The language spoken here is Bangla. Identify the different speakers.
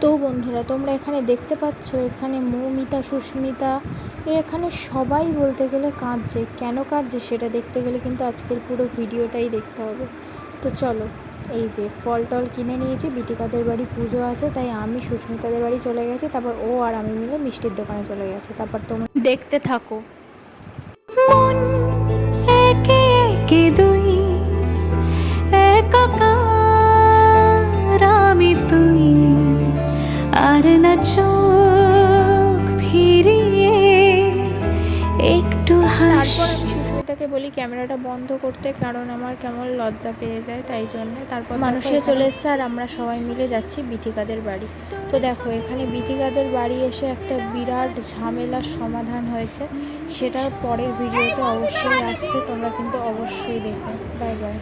Speaker 1: তো বন্ধুরা, তোমরা এখানে দেখতে পাচ্ছ, এখানে মৌমিতা, সুস্মিতা এখানে সবাই বলতে গেলে কাঁদছে। কেন কাঁদছে সেটা দেখতে গেলে কিন্তু আজকের পুরো ভিডিওটাই দেখতে হবে। তো চলো, এই যে ফল টল কিনে নিয়েছি, বিতিকাদের বাড়ি পুজো আছে, তাই আমি সুস্মিতাদের বাড়ি চলে গেছি, তারপর ও আর আমি মিলে মিষ্টির দোকানে চলে গেছে। তারপর তোমরা দেখতে থাকো।
Speaker 2: মন একে একে দুই, একাকার আমি তুই, আর না চোখ ফিরিয়ে একটু
Speaker 1: তারপর আমি সুস্মিতাকে বলি ক্যামেরাটা বন্ধ করতে, কারণ আমার কেমন লজ্জা পেয়ে যায়, তাই জন্য। তারপর মানুষে চলে এসছে আর আমরা সবাই মিলে যাচ্ছি বিথিকাদের বাড়ি। তো দেখো, এখানে বিথিকাদের বাড়ি এসে একটা বিরাট ঝামেলার সমাধান হয়েছে, সেটার পরের ভিডিওতে অবশ্যই আসছে, তোমরা কিন্তু অবশ্যই দেখো। Bye bye.